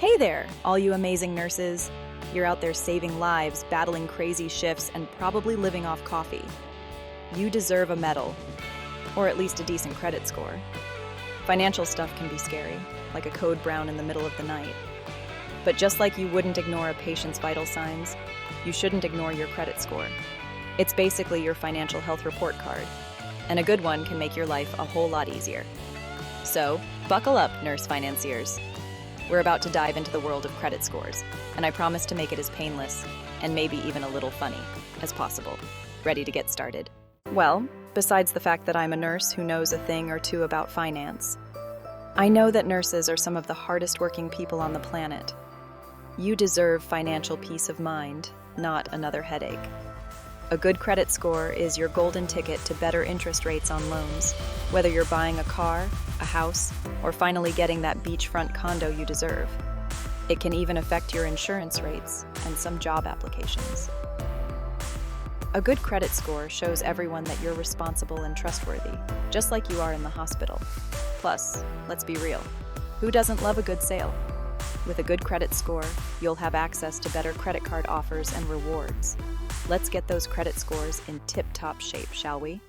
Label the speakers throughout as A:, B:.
A: Hey there, all you amazing nurses. You're out there saving lives, battling crazy shifts, and probably living off coffee. You deserve a medal, or at least a decent credit score. Financial stuff can be scary, like a code brown in the middle of the night. But just like you wouldn't ignore a patient's vital signs, you shouldn't ignore your credit score. It's basically your financial health report card, and a good one can make your life a whole lot easier. So, buckle up, nurse financiers. We're about to dive into the world of credit scores, and I promise to make it as painless, and maybe even a little funny, as possible. Ready to get started? Well, besides the fact that I'm a nurse who knows a thing or two about finance, I know that nurses are some of the hardest working people on the planet. You deserve financial peace of mind, not another headache. A good credit score is your golden ticket to better interest rates on loans, whether you're buying a car, a house, or finally getting that beachfront condo you deserve. It can even affect your insurance rates and some job applications. A good credit score shows everyone that you're responsible and trustworthy, just like you are in the hospital. Plus, let's be real, who doesn't love a good sale? With a good credit score, you'll have access to better credit card offers and rewards. Let's get those credit scores in tip-top shape, shall we?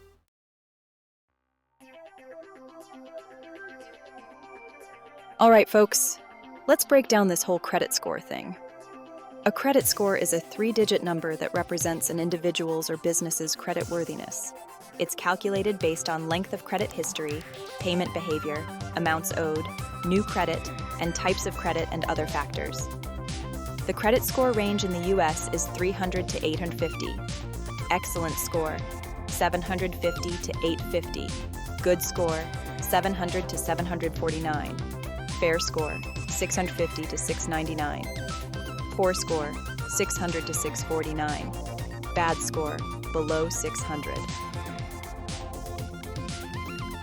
A: All right, folks, let's break down this whole credit score thing. A credit score is a 3-digit number that represents an individual's or business's creditworthiness. It's calculated based on length of credit history, payment behavior, amounts owed, new credit, and types of credit and other factors. The credit score range in the US is 300 to 850. Excellent score, 750 to 850. Good score, 700 to 749. Fair score, 650 to 699. Poor score, 600 to 649. Bad score, below 600.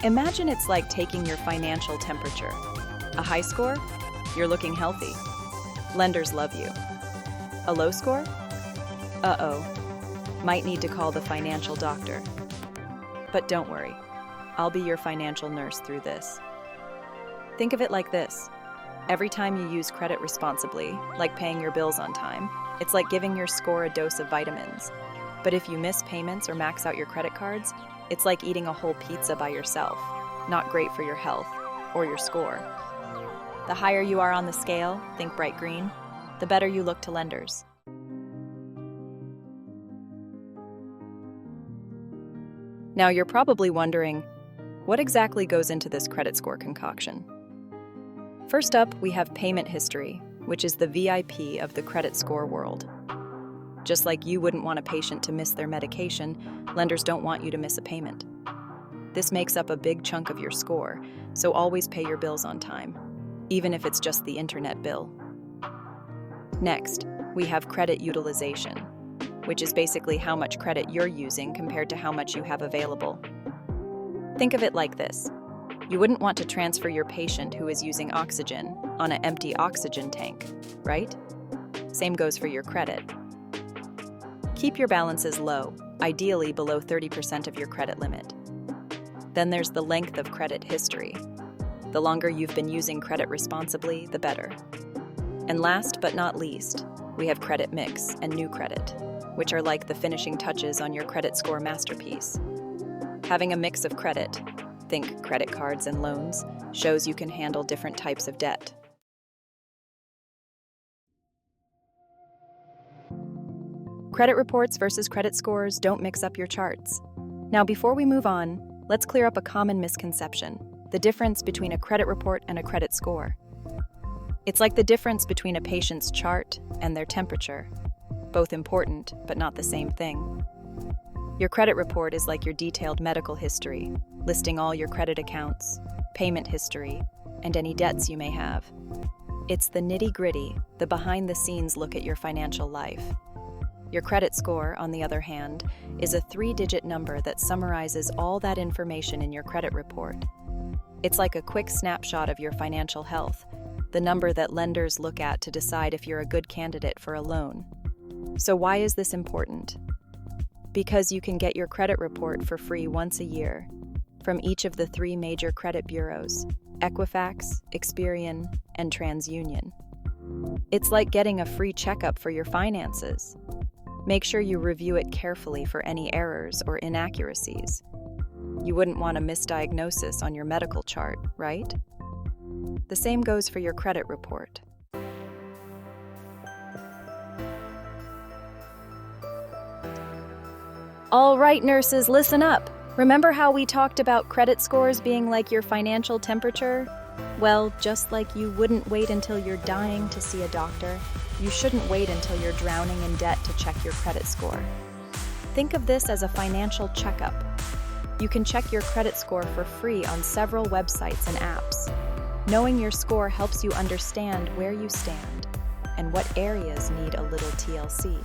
A: Imagine it's like taking your financial temperature. A high score? You're looking healthy. Lenders love you. A low score? Uh-oh. Might need to call the financial doctor. But don't worry. I'll be your financial nurse through this. Think of it like this. Every time you use credit responsibly, like paying your bills on time, it's like giving your score a dose of vitamins. But if you miss payments or max out your credit cards, it's like eating a whole pizza by yourself. Not great for your health or your score. The higher you are on the scale, think bright green, the better you look to lenders. Now you're probably wondering, what exactly goes into this credit score concoction? First up, we have payment history, which is the VIP of the credit score world. Just like you wouldn't want a patient to miss their medication, lenders don't want you to miss a payment. This makes up a big chunk of your score, so always pay your bills on time, even if it's just the internet bill. Next, we have credit utilization, which is basically how much credit you're using compared to how much you have available. Think of it like this. You wouldn't want to transfer your patient who is using oxygen on an empty oxygen tank, right? Same goes for your credit. Keep your balances low, ideally below 30% of your credit limit. Then there's the length of credit history. The longer you've been using credit responsibly, the better. And last but not least, we have credit mix and new credit, which are like the finishing touches on your credit score masterpiece. Having a mix of credit, think credit cards and loans, shows you can handle different types of debt. Credit reports versus credit scores don't mix up your charts. Now, before we move on, let's clear up a common misconception: the difference between a credit report and a credit score. It's like the difference between a patient's chart and their temperature. Both important, but not the same thing. Your credit report is like your detailed medical history, listing all your credit accounts, payment history, and any debts you may have. It's the nitty-gritty, the behind-the-scenes look at your financial life. Your credit score, on the other hand, is a 3-digit number that summarizes all that information in your credit report. It's like a quick snapshot of your financial health, the number that lenders look at to decide if you're a good candidate for a loan. So why is this important? Because you can get your credit report for free once a year from each of the 3 major credit bureaus, Equifax, Experian, and TransUnion. It's like getting a free checkup for your finances. Make sure you review it carefully for any errors or inaccuracies. You wouldn't want a misdiagnosis on your medical chart, right? The same goes for your credit report. All right, nurses, listen up. Remember how we talked about credit scores being like your financial temperature? Well, just like you wouldn't wait until you're dying to see a doctor, you shouldn't wait until you're drowning in debt to check your credit score. Think of this as a financial checkup. You can check your credit score for free on several websites and apps. Knowing your score helps you understand where you stand and what areas need a little TLC.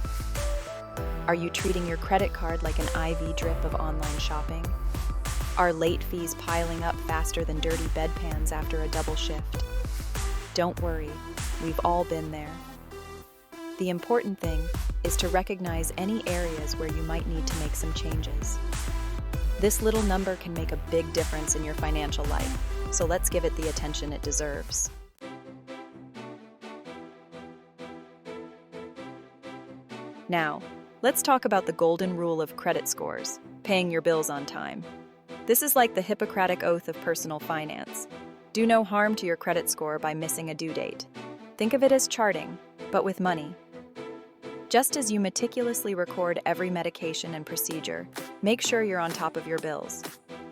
A: Are you treating your credit card like an IV drip of online shopping? Are late fees piling up faster than dirty bedpans after a double shift? Don't worry, we've all been there. The important thing is to recognize any areas where you might need to make some changes. This little number can make a big difference in your financial life, so let's give it the attention it deserves. Now, let's talk about the golden rule of credit scores, paying your bills on time. This is like the Hippocratic Oath of personal finance. Do no harm to your credit score by missing a due date. Think of it as charting, but with money. Just as you meticulously record every medication and procedure, make sure you're on top of your bills.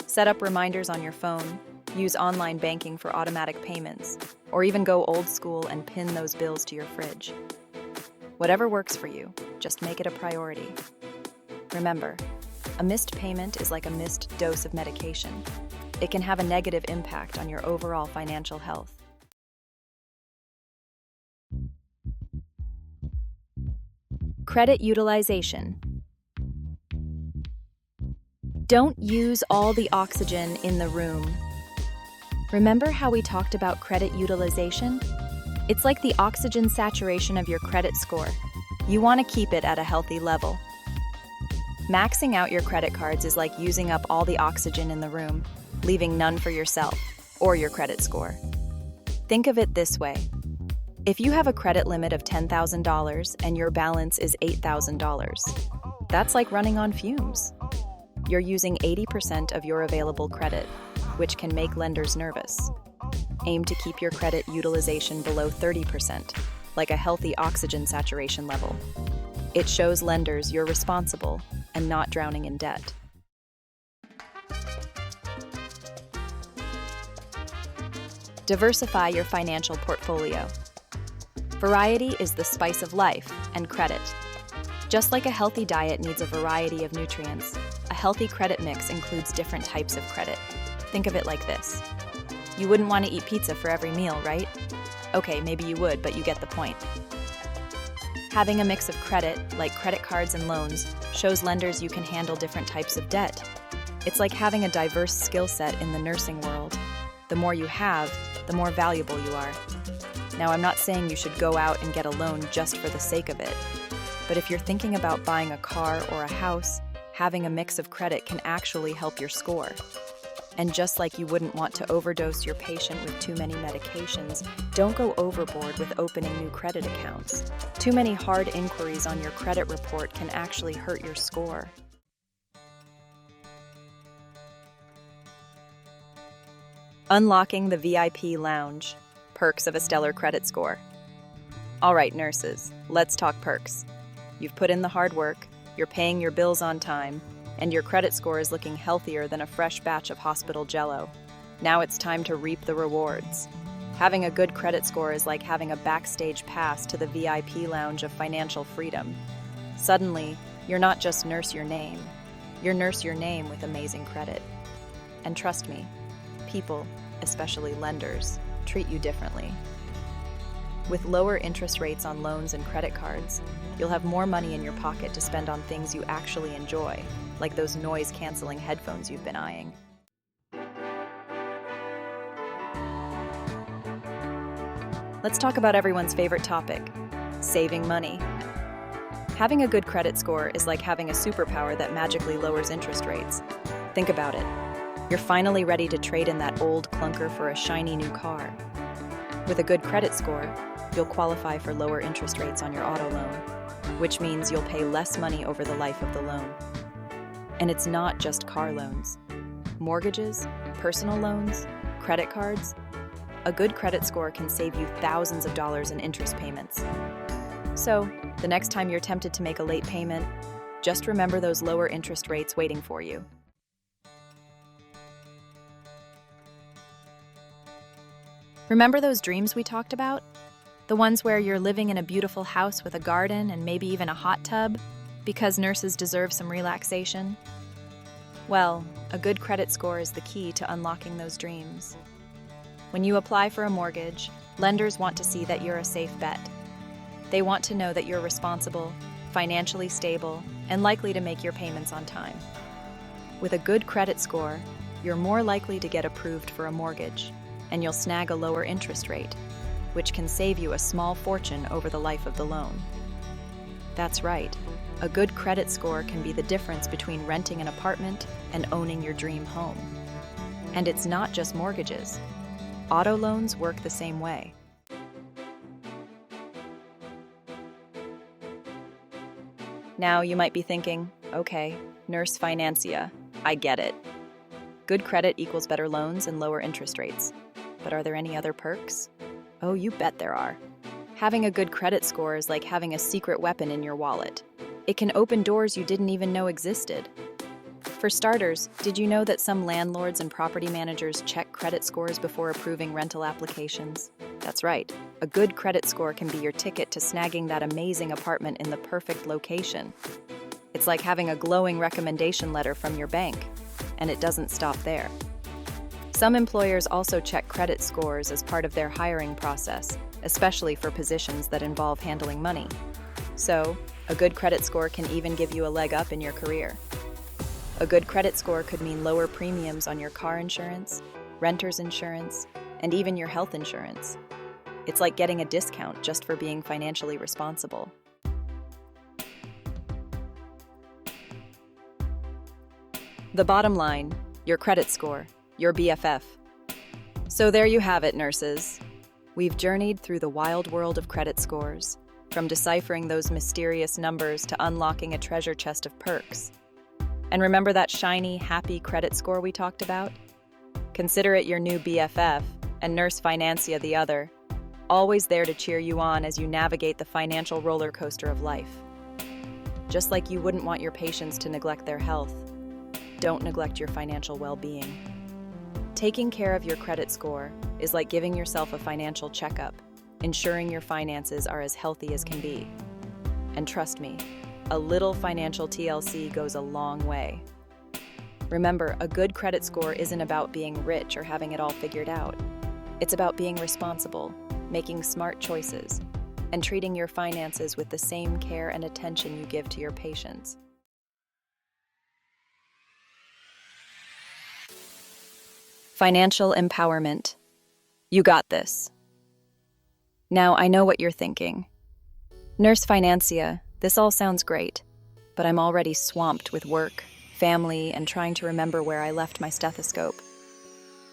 A: Set up reminders on your phone, use online banking for automatic payments, or even go old school and pin those bills to your fridge. Whatever works for you, just make it a priority. Remember, a missed payment is like a missed dose of medication. It can have a negative impact on your overall financial health. Credit utilization. Don't use all the oxygen in the room. Remember how we talked about credit utilization? It's like the oxygen saturation of your credit score. You want to keep it at a healthy level. Maxing out your credit cards is like using up all the oxygen in the room, leaving none for yourself or your credit score. Think of it this way. If you have a credit limit of $10,000 and your balance is $8,000, that's like running on fumes. You're using 80% of your available credit, which can make lenders nervous. Aim to keep your credit utilization below 30%, like a healthy oxygen saturation level. It shows lenders you're responsible and not drowning in debt. Diversify your financial portfolio. Variety is the spice of life and credit. Just like a healthy diet needs a variety of nutrients, a healthy credit mix includes different types of credit. Think of it like this. You wouldn't want to eat pizza for every meal, right? Okay, maybe you would, but you get the point. Having a mix of credit, like credit cards and loans, shows lenders you can handle different types of debt. It's like having a diverse skill set in the nursing world. The more you have, the more valuable you are. Now, I'm not saying you should go out and get a loan just for the sake of it, but if you're thinking about buying a car or a house, having a mix of credit can actually help your score. And just like you wouldn't want to overdose your patient with too many medications, don't go overboard with opening new credit accounts. Too many hard inquiries on your credit report can actually hurt your score. Unlocking the VIP lounge. Perks of a stellar credit score. All right, nurses, let's talk perks. You've put in the hard work, you're paying your bills on time, and your credit score is looking healthier than a fresh batch of hospital jello. Now it's time to reap the rewards. Having a good credit score is like having a backstage pass to the VIP lounge of financial freedom. Suddenly, you're not just nurse your name, you're nurse your name with amazing credit. And trust me, people, especially lenders, treat you differently. With lower interest rates on loans and credit cards, you'll have more money in your pocket to spend on things you actually enjoy, like those noise-canceling headphones you've been eyeing. Let's talk about everyone's favorite topic, saving money. Having a good credit score is like having a superpower that magically lowers interest rates. Think about it. You're finally ready to trade in that old clunker for a shiny new car. With a good credit score, you'll qualify for lower interest rates on your auto loan, which means you'll pay less money over the life of the loan. And it's not just car loans. Mortgages, personal loans, credit cards. A good credit score can save you thousands of dollars in interest payments. So, the next time you're tempted to make a late payment, just remember those lower interest rates waiting for you. Remember those dreams we talked about? The ones where you're living in a beautiful house with a garden and maybe even a hot tub because nurses deserve some relaxation? Well, a good credit score is the key to unlocking those dreams. When you apply for a mortgage, lenders want to see that you're a safe bet. They want to know that you're responsible, financially stable, and likely to make your payments on time. With a good credit score, you're more likely to get approved for a mortgage, and you'll snag a lower interest rate, which can save you a small fortune over the life of the loan. That's right. A good credit score can be the difference between renting an apartment and owning your dream home. And it's not just mortgages. Auto loans work the same way. Now you might be thinking, okay, Nurse Financia, I get it. Good credit equals better loans and lower interest rates. But are there any other perks? Oh, you bet there are. Having a good credit score is like having a secret weapon in your wallet. It can open doors you didn't even know existed. For starters, did you know that some landlords and property managers check credit scores before approving rental applications? That's right. A good credit score can be your ticket to snagging that amazing apartment in the perfect location. It's like having a glowing recommendation letter from your bank, and it doesn't stop there. Some employers also check credit scores as part of their hiring process, especially for positions that involve handling money. So, a good credit score can even give you a leg up in your career. A good credit score could mean lower premiums on your car insurance, renter's insurance, and even your health insurance. It's like getting a discount just for being financially responsible. The bottom line, your credit score, your BFF. So there you have it, nurses. We've journeyed through the wild world of credit scores, from deciphering those mysterious numbers to unlocking a treasure chest of perks. And remember that shiny, happy credit score we talked about? Consider it your new BFF, and Nurse Financia the other, always there to cheer you on as you navigate the financial roller coaster of life. Just like you wouldn't want your patients to neglect their health, don't neglect your financial well-being. Taking care of your credit score is like giving yourself a financial checkup, ensuring your finances are as healthy as can be. And trust me, a little financial TLC goes a long way. Remember, a good credit score isn't about being rich or having it all figured out. It's about being responsible, making smart choices, and treating your finances with the same care and attention you give to your patients. Financial empowerment. You got this. Now, I know what you're thinking. Nurse Financia, this all sounds great, but I'm already swamped with work, family, and trying to remember where I left my stethoscope.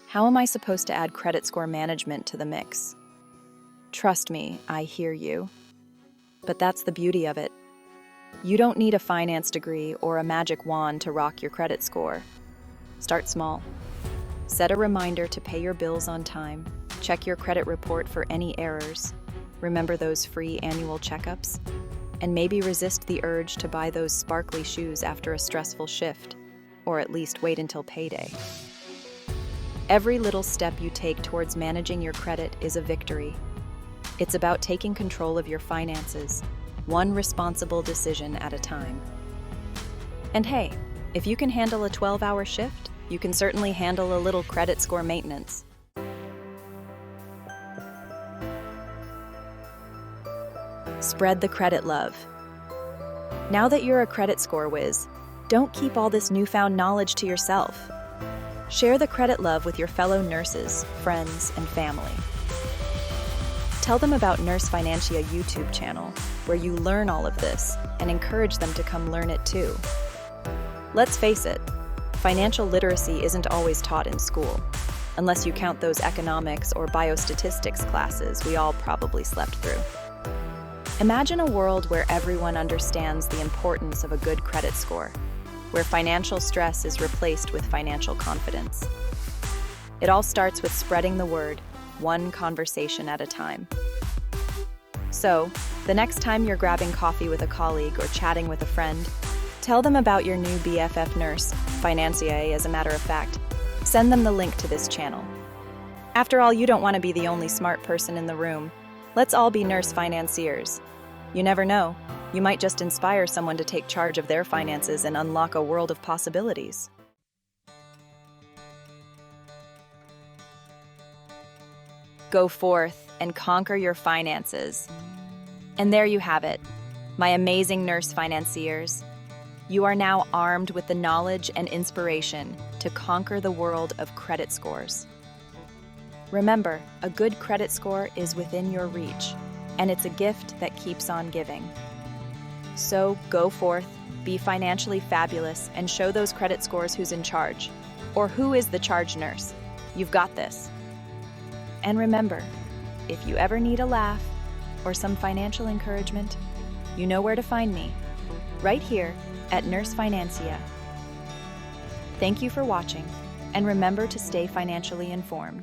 A: How am I supposed to add credit score management to the mix? Trust me, I hear you. But that's the beauty of it. You don't need a finance degree or a magic wand to rock your credit score. Start small. Set a reminder to pay your bills on time. Check your credit report for any errors. Remember those free annual checkups? And maybe resist the urge to buy those sparkly shoes after a stressful shift, or at least wait until payday. Every little step you take towards managing your credit is a victory. It's about taking control of your finances, one responsible decision at a time. And hey, if you can handle a 12-hour shift, you can certainly handle a little credit score maintenance. Spread the credit love. Now that you're a credit score whiz, don't keep all this newfound knowledge to yourself. Share the credit love with your fellow nurses, friends, and family. Tell them about Nurse Financia YouTube channel, where you learn all of this, and encourage them to come learn it too. Let's face it, financial literacy isn't always taught in school. unless you count those economics or biostatistics classes we all probably slept through. Imagine a world where everyone understands the importance of a good credit score, where financial stress is replaced with financial confidence. It all starts with spreading the word, one conversation at a time. So, the next time you're grabbing coffee with a colleague or chatting with a friend, tell them about your new BFF nurse, Financier as a matter of fact. Send them the link to this channel. After all, you don't want to be the only smart person in the room. Let's all be nurse financiers. You never know, you might just inspire someone to take charge of their finances and unlock a world of possibilities. Go forth and conquer your finances. And there you have it, my amazing nurse financiers. You are now armed with the knowledge and inspiration to conquer the world of credit scores. Remember, a good credit score is within your reach, and it's a gift that keeps on giving. So go forth, be financially fabulous, and show those credit scores who's in charge, or who is the charge nurse. You've got this. And remember, if you ever need a laugh or some financial encouragement, you know where to find me, right here at Nurse Financia. Thank you for watching, and remember to stay financially informed.